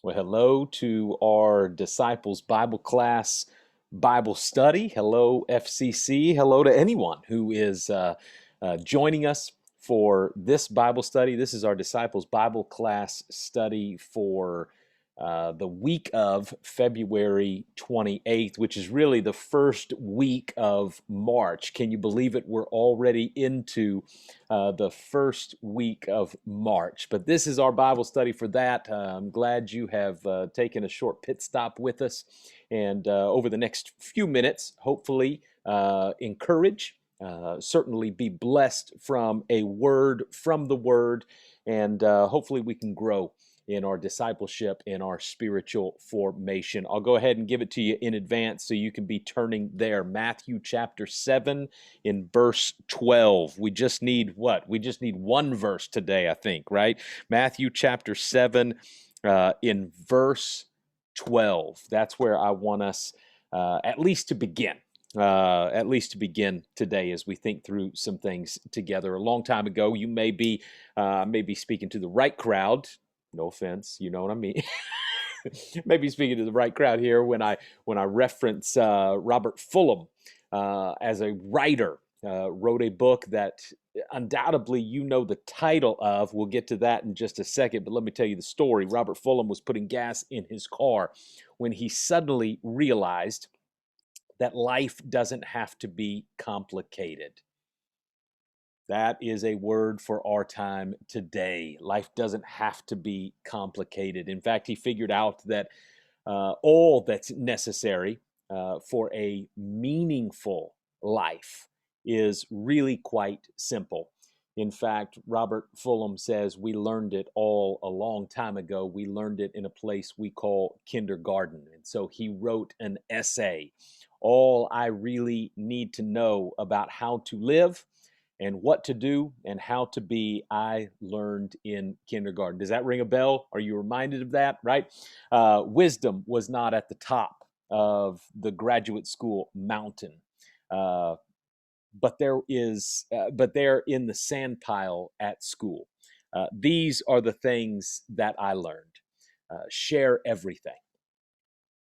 Well, hello to our Disciples Bible class Bible study. Hello, FCC. Hello to anyone who is joining us for this Bible study. This is our Disciples Bible class study for the week of February 28th, which is really the first week of March. Can you believe it? We're already into the first week of March. But this is our Bible study for that. I'm glad you have taken a short pit stop with us. And over the next few minutes, hopefully encourage, certainly be blessed from a word from the Word, and hopefully we can grow in our discipleship, in our spiritual formation. I'll go ahead and give it to you in advance so you can be turning there. Matthew chapter 7 in verse 12. We just need what? We just need one verse today, I think, right? Matthew chapter 7 in verse 12. That's where I want us at least to begin. Today as we think through some things together. A long time ago, you may be speaking to the right crowd. No offense, you know what I mean. Maybe speaking to the right crowd here when I reference Robert Fulghum as a writer. Wrote a book that undoubtedly you know the title of. We'll get to that in just a second, but let me tell you the story. Robert Fulghum was putting gas in his car when he suddenly realized that life doesn't have to be complicated. That is a word for our time today. Life doesn't have to be complicated. In fact, he figured out that all that's necessary for a meaningful life is really quite simple. In fact, Robert Fulghum says we learned it all a long time ago. We learned it in a place we call kindergarten. And so he wrote an essay, All I Really Need to Know About How to Live and What to Do and How to Be, I Learned in Kindergarten. Does that ring a bell? Are you reminded of that, right? Wisdom was not at the top of the graduate school mountain. But there in the sand pile at school. These are the things that I learned. Share everything.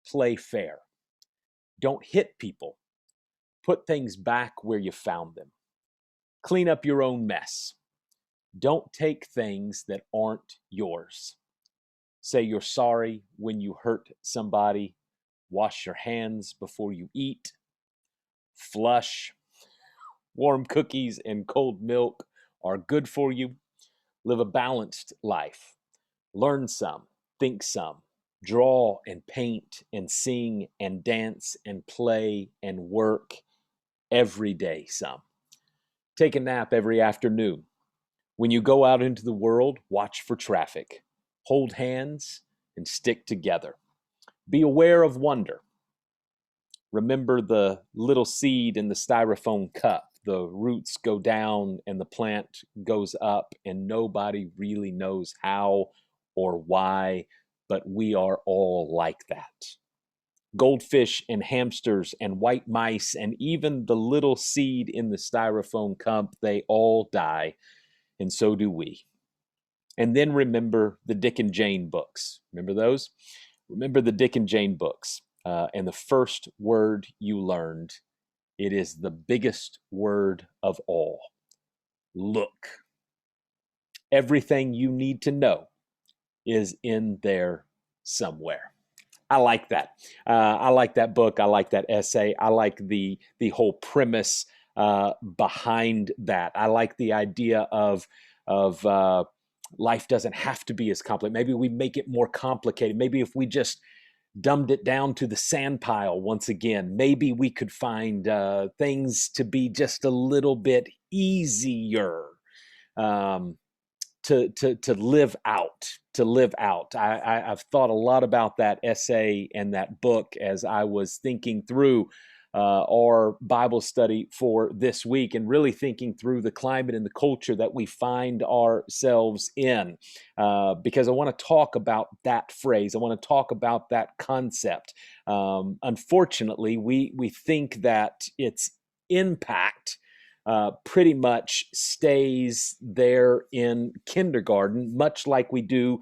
Play fair. Don't hit people. Put things back where you found them. Clean up your own mess. Don't take things that aren't yours. Say you're sorry when you hurt somebody. Wash your hands before you eat. Flush. Warm cookies and cold milk are good for you. Live a balanced life. Learn some, think some, draw and paint and sing and dance and play and work every day some. Take a nap every afternoon. When you go out into the world, watch for traffic. Hold hands and stick together. Be aware of wonder. Remember the little seed in the styrofoam cup. The roots go down and the plant goes up, and nobody really knows how or why, but we are all like that. Goldfish and hamsters and white mice and even the little seed in the styrofoam cup, they all die, and so do we. And then remember the Dick and Jane books. Remember those? Remember the Dick and Jane books. And the first word you learned, it is the biggest word of all. Look. Everything you need to know is in there somewhere. I like that. I like that book. I like that essay. I like the whole premise behind that. I like the idea of life doesn't have to be as complicated. Maybe we make it more complicated. Maybe if we just dumbed it down to the sand pile once again, maybe we could find things to be just a little bit easier. To live out, I've thought a lot about that essay and that book as I was thinking through our Bible study for this week, and really thinking through the climate and the culture that we find ourselves in, because I want to talk about that phrase. I want to talk about that concept. Unfortunately, we think that its impact pretty much stays there in kindergarten, much like we do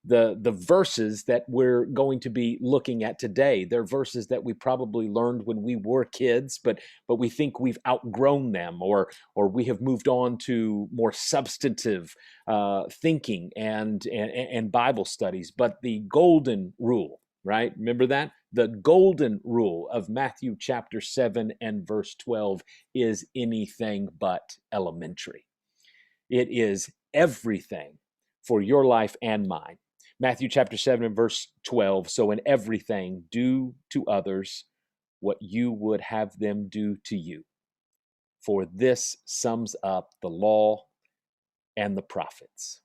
the verses that we're going to be looking at today. They're verses that we probably learned when we were kids, but we think we've outgrown them, or we have moved on to more substantive thinking and Bible studies. But the golden rule, right? Remember that? The golden rule of Matthew chapter 7 and verse 12 is anything but elementary. It is everything for your life and mine. Matthew chapter 7 and verse 12. So in everything, do to others what you would have them do to you. For this sums up the law and the prophets.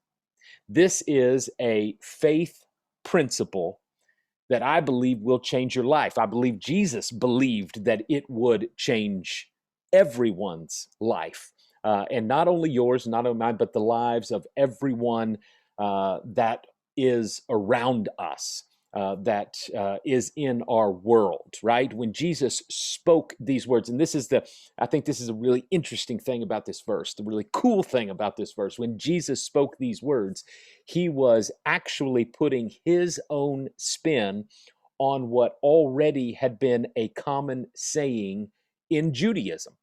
This is a faith principle that I believe will change your life. I believe Jesus believed that it would change everyone's life. And not only yours, not only mine, but the lives of everyone that is around us, that is in our world, right? When Jesus spoke these words, and I think this is a really interesting thing about this verse, the really cool thing about this verse. When Jesus spoke these words, he was actually putting his own spin on what already had been a common saying in Judaism.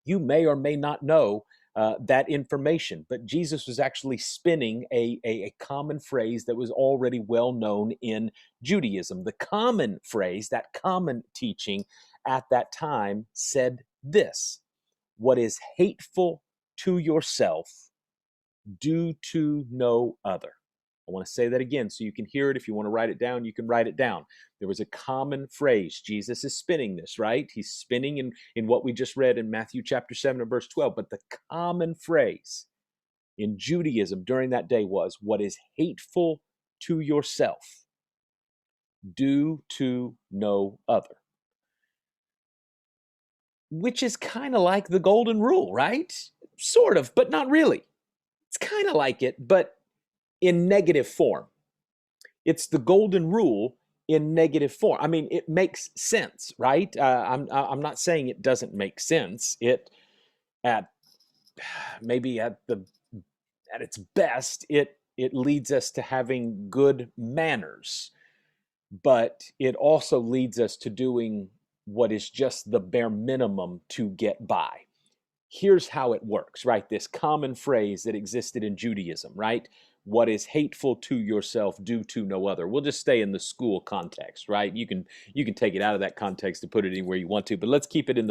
You may or may not know that information, but Jesus was actually spinning a common phrase that was already well known in Judaism. The common phrase, that common teaching at that time said this: what is hateful to yourself, do to no other. I want to say that again so you can hear it. If you want to write it down, you can write it down. There was a common phrase. Jesus is spinning this, right? He's spinning in what we just read in Matthew chapter 7 and verse 12. But the common phrase in Judaism during that day was, what is hateful to yourself, do to no other. Which is kind of like the golden rule, right? Sort of, but not really. It's kind of like it, but in negative form. It's the golden rule in negative form. I mean, it makes sense, right? I'm not saying it doesn't make sense. It at maybe at its best, it leads us to having good manners, but it also leads us to doing what is just the bare minimum to get by. Here's how it works, right? This common phrase that existed in Judaism, right? What is hateful to yourself, do to no other. We'll just stay in the school context, right? You can take it out of that context and put it anywhere you want to, but let's keep it in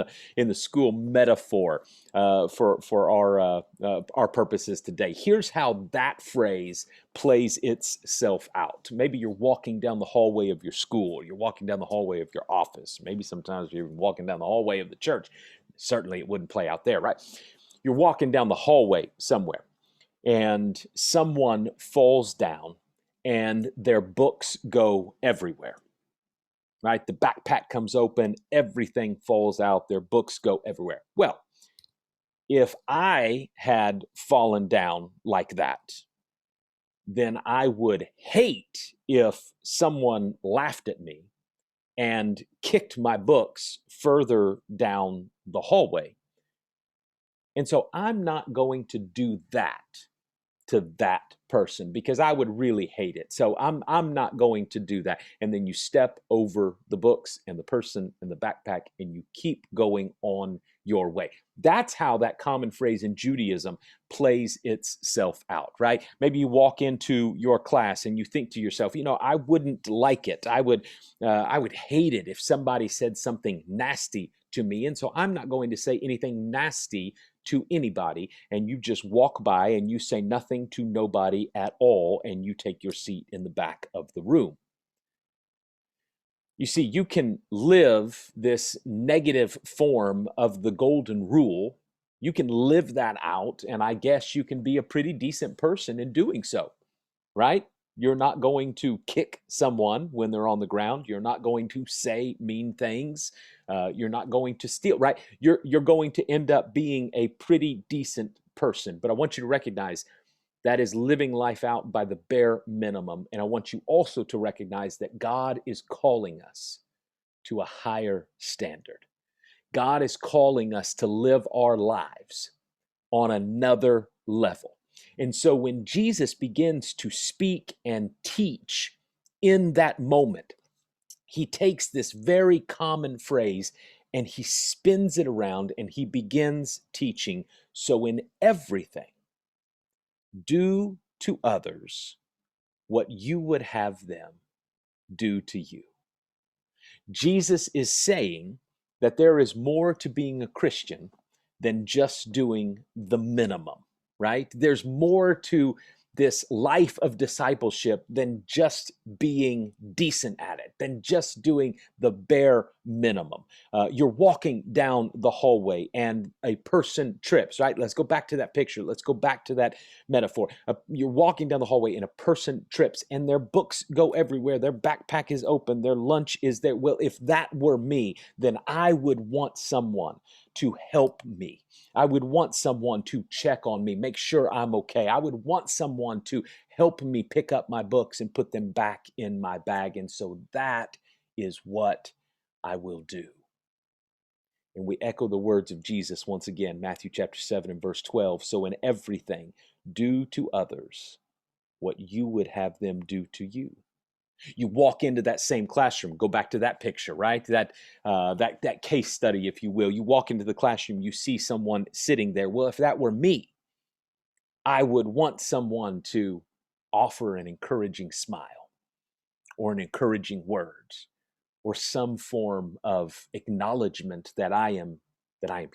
the school metaphor for our purposes today. Here's how that phrase plays itself out. Maybe you're walking down the hallway of your school, you're walking down the hallway of your office. Maybe sometimes you're walking down the hallway of the church. Certainly it wouldn't play out there, right? You're walking down the hallway somewhere and someone falls down and their books go everywhere, right? The backpack comes open, everything falls out, their books go everywhere. Well, if I had fallen down like that, then I would hate if someone laughed at me and kicked my books further down the hallway. And so I'm not going to do that to that person because I would really hate it. So I'm not going to do that. And then you step over the books and the person and the backpack and you keep going on your way. That's how that common phrase in Judaism plays itself out, right? Maybe you walk into your class and you think to yourself, I wouldn't like it. I would hate it if somebody said something nasty to me. And so I'm not going to say anything nasty to anybody. And you just walk by and you say nothing to nobody at all. And you take your seat in the back of the room. You see, you can live this negative form of the golden rule. You can live that out. And I guess you can be a pretty decent person in doing so, right? You're not going to kick someone when they're on the ground. You're not going to say mean things. You're not going to steal, right? You're going to end up being a pretty decent person. But I want you to recognize that is living life out by the bare minimum. And I want you also to recognize that God is calling us to a higher standard. God is calling us to live our lives on another level. And so when Jesus begins to speak and teach in that moment, he takes this very common phrase and he spins it around and he begins teaching. So in everything, do to others what you would have them do to you. Jesus is saying that there is more to being a Christian than just doing the minimum, right? There's more to this life of discipleship than just being decent at it, than just doing the bare minimum. You're walking down the hallway and a person trips, right? Let's go back to that picture. Let's go back to that metaphor. You're walking down the hallway and a person trips and their books go everywhere. Their backpack is open. Their lunch is there. Well, if that were me, then I would want someone to help me. I would want someone to check on me, make sure I'm okay. I would want someone to help me pick up my books and put them back in my bag. And so that is what I will do. And we echo the words of Jesus once again, Matthew chapter 7 and verse 12. So in everything, do to others what you would have them do to you. You walk into that same classroom, go back to that picture, right? That case study, if you will. You walk into the classroom, you see someone sitting there. Well, if that were me, I would want someone to offer an encouraging smile or an encouraging word or some form of acknowledgement that I am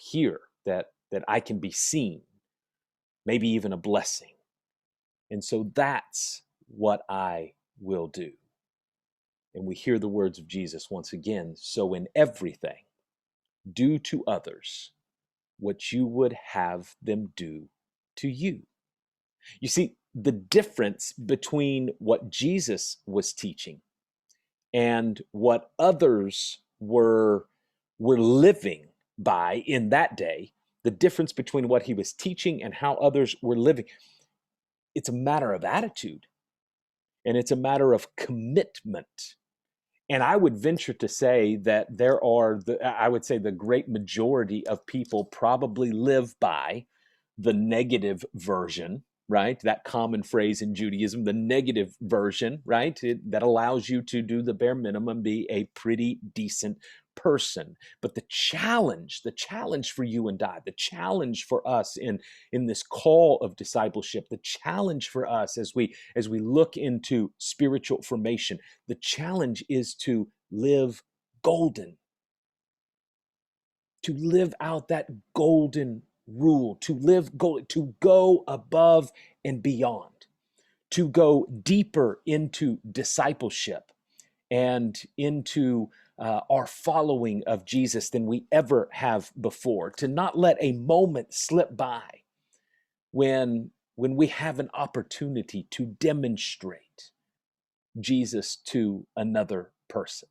here, that I can be seen, maybe even a blessing. And so that's what I will do. And we hear the words of Jesus once again. So in everything, do to others what you would have them do to you. You see, the difference between what Jesus was teaching and what others were living by in that day, the difference between what he was teaching and how others were living, it's a matter of attitude and it's a matter of commitment. And I would venture to say that I would say the great majority of people probably live by the negative version, right? That common phrase in Judaism, the negative version, right? That allows you to do the bare minimum, be a pretty decent person. But the challenge for you and I, the challenge for us in this call of discipleship, the challenge for us as we look into spiritual formation, the challenge is to live golden, to live out that golden rule, to live golden, to go above and beyond, to go deeper into discipleship and into our following of Jesus than we ever have before, to not let a moment slip by when we have an opportunity to demonstrate Jesus to another person.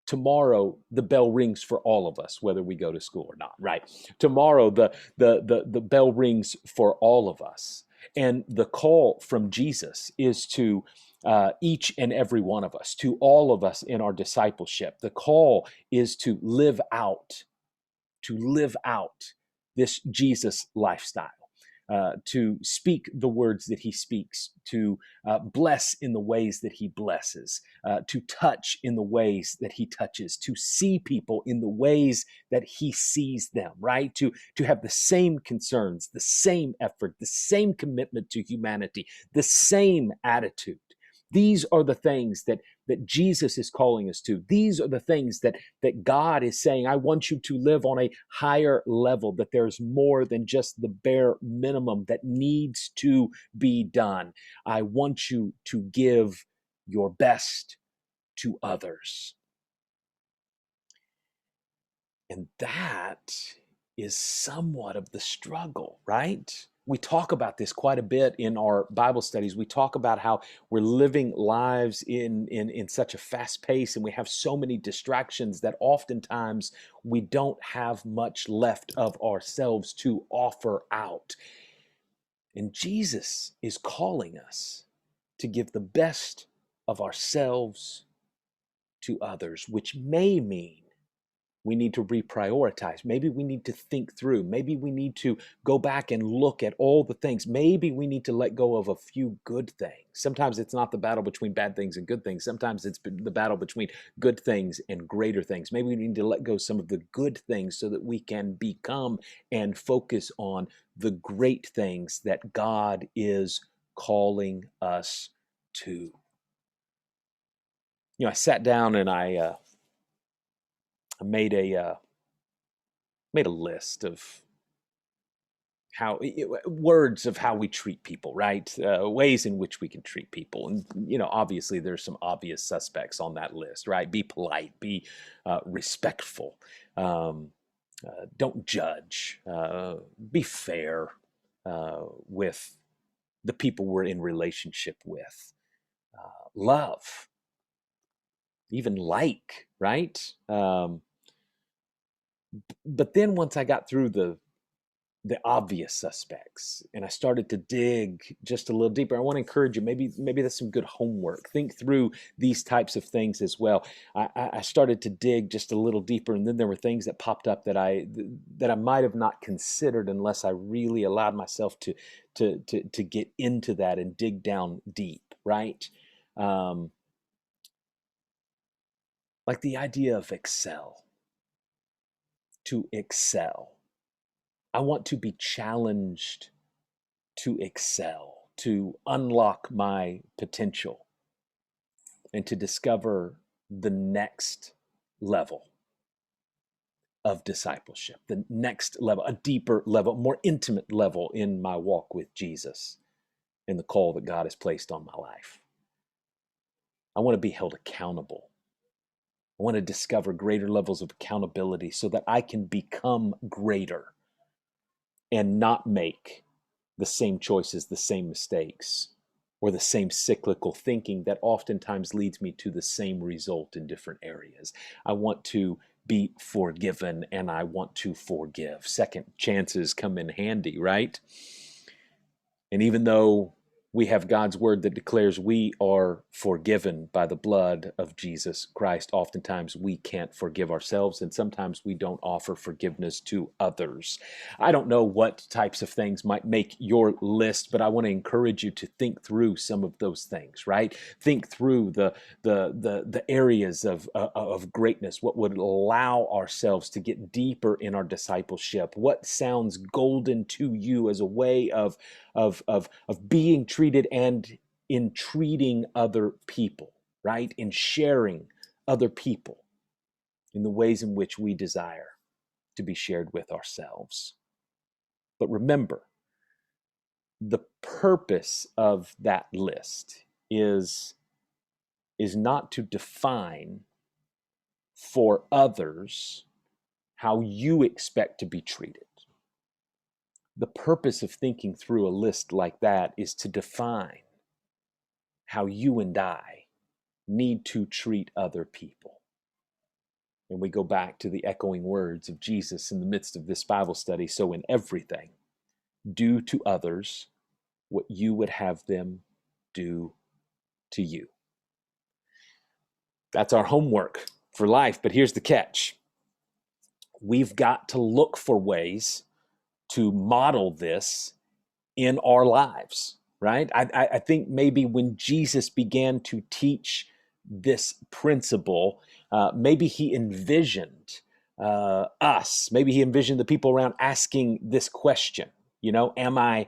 Tomorrow, the bell rings for all of us, whether we go to school or not, right? Tomorrow, the bell rings for all of us. And the call from Jesus is to each and every one of us, to all of us in our discipleship. The call is to live out this Jesus lifestyle. To speak the words that he speaks, to bless in the ways that he blesses, to touch in the ways that he touches, to see people in the ways that he sees them, right? To have the same concerns, the same effort, the same commitment to humanity, the same attitude. These are the things that Jesus is calling us to. These are the things that God is saying, I want you to live on a higher level, that there's more than just the bare minimum that needs to be done. I want you to give your best to others. And that is somewhat of the struggle, right? We talk about this quite a bit in our Bible studies. We talk about how we're living lives in such a fast pace and we have so many distractions that oftentimes we don't have much left of ourselves to offer out. And Jesus is calling us to give the best of ourselves to others, which may mean We need to reprioritize. Maybe we need to think through. Maybe we need to go back and look at all the things. Maybe we need to let go of a few good things. Sometimes it's not the battle between bad things and good things. Sometimes it's the battle between good things and greater things. Maybe we need to let go some of the good things so that we can become and focus on the great things that God is calling us to. I sat down and I made a list of words of how we treat people, right? Ways in which we can treat people, and obviously there's some obvious suspects on that list, right? Be polite, be respectful, don't judge, be fair with the people we're in relationship with, love, even like, right? But then once I got through the obvious suspects and I started to dig just a little deeper, I want to encourage you, maybe that's some good homework. Think through these types of things as well. I started to dig just a little deeper, and then there were things that popped up that I might have not considered unless I really allowed myself to get into that and dig down deep, right? Like the idea of excel. To excel. I want to be challenged to excel, to unlock my potential, and to discover the next level of discipleship, the next level, a deeper level, more intimate level in my walk with Jesus and the call that God has placed on my life. I want to be held accountable. I want to discover greater levels of accountability so that I can become greater and not make the same choices, the same mistakes, or the same cyclical thinking that oftentimes leads me to the same result in different areas. I want to be forgiven and I want to forgive. Second chances come in handy, right? And even though we have God's word that declares we are forgiven by the blood of Jesus Christ, oftentimes we can't forgive ourselves, and sometimes we don't offer forgiveness to others. I don't know what types of things might make your list, but I want to encourage you to think through some of those things, right? Think through the areas of greatness, what would allow ourselves to get deeper in our discipleship, what sounds golden to you as a way of being treated and in treating other people, right? In sharing other people in the ways in which we desire to be shared with ourselves. But remember, the purpose of that list is not to define for others how you expect to be treated. The purpose of thinking through a list like that is to define how you and I need to treat other people. And we go back to the echoing words of Jesus in the midst of this Bible study. So in everything, do to others what you would have them do to you. That's our homework for life. But here's the catch. We've got to look for ways to model this in our lives, right? I think maybe when Jesus began to teach this principle, maybe he envisioned us, maybe he envisioned the people around asking this question, am I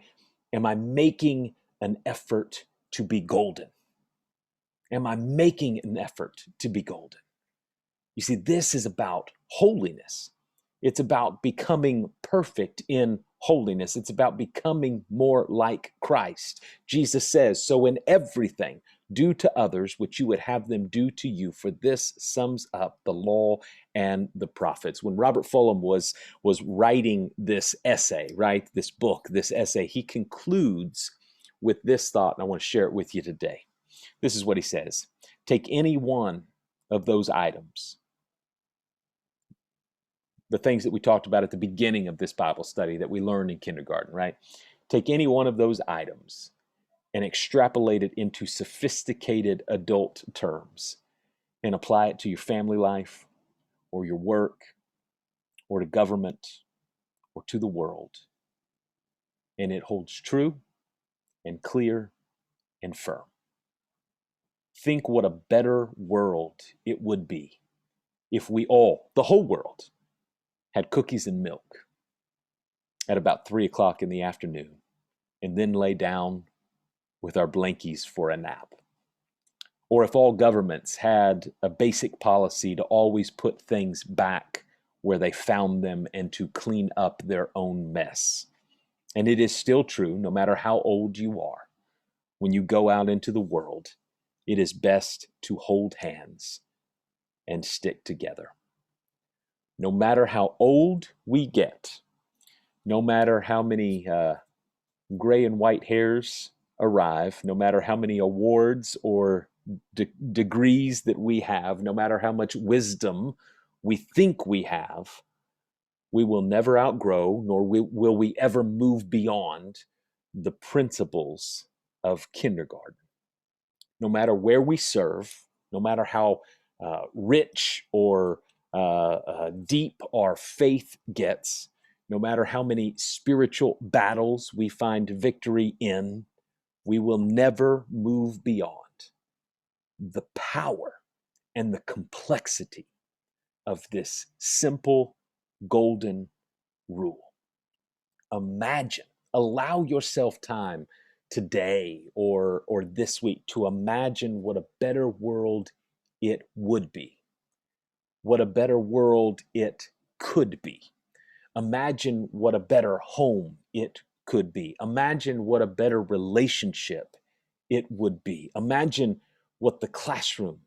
making an effort to be golden? Am I making an effort to be golden? You see, this is about holiness. It's about becoming perfect in holiness. It's about becoming more like Christ. Jesus says, so in everything, do to others what you would have them do to you, for this sums up the law and the prophets. When Robert Fulghum was writing this essay, right, this book, this essay, he concludes with this thought, and I want to share it with you today. This is what he says. Take any one of those items, the things that we talked about at the beginning of this Bible study that we learned in kindergarten, right? Take any one of those items and extrapolate it into sophisticated adult terms and apply it to your family life or your work or to government or to the world. And it holds true and clear and firm. Think what a better world it would be if we all, the whole world, had cookies and milk at about 3 o'clock in the afternoon and then lay down with our blankies for a nap. Or if all governments had a basic policy to always put things back where they found them and to clean up their own mess. And it is still true, no matter how old you are, when you go out into the world, it is best to hold hands and stick together. No matter how old we get, no matter how many gray and white hairs arrive, no matter how many awards or degrees that we have, no matter how much wisdom we think we have, we will never outgrow, nor will we ever move beyond the principles of kindergarten. No matter where we serve, no matter how rich or deep our faith gets, no matter how many spiritual battles we find victory in, we will never move beyond the power and the complexity of this simple golden rule. Imagine, allow yourself time today or this week to imagine what a better world it would be, what a better world it could be. Imagine what a better home it could be. Imagine what a better relationship it would be. Imagine what the classroom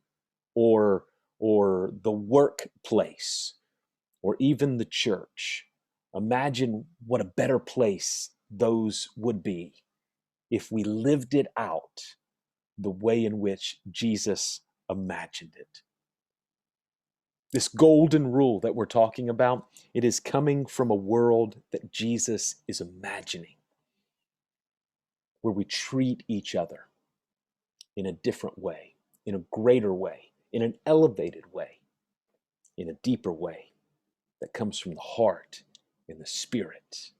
or the workplace or even the church, imagine what a better place those would be if we lived it out the way in which Jesus imagined it. This golden rule that we're talking about, it is coming from a world that Jesus is imagining, where we treat each other in a different way, in a greater way, in an elevated way, in a deeper way that comes from the heart and the spirit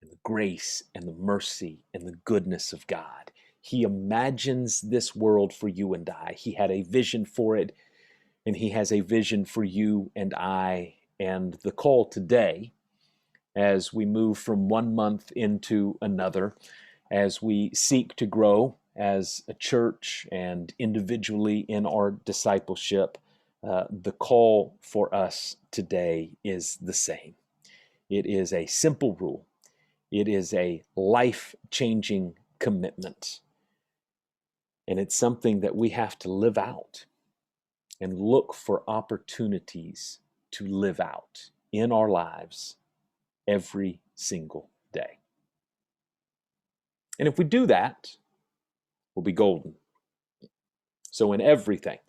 and the grace and the mercy and the goodness of God. He imagines this world for you and I. He had a vision for it, and He has a vision for you and I. And the call today, as we move from one month into another, as we seek to grow as a church and individually in our discipleship, the call for us today is the same. It is a simple rule. It is a life-changing commitment. And it's something that we have to live out and look for opportunities to live out in our lives every single day. And if we do that, we'll be golden. So in everything,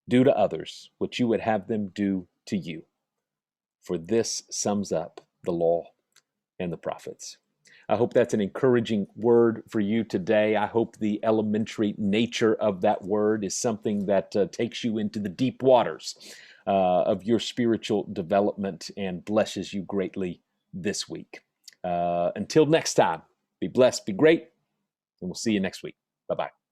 do to others what you would have them do to you. For this sums up the law and the prophets. I hope that's an encouraging word for you today. I hope the elementary nature of that word is something that takes you into the deep waters of your spiritual development and blesses you greatly this week. Until next time, be blessed, be great, and we'll see you next week. Bye-bye.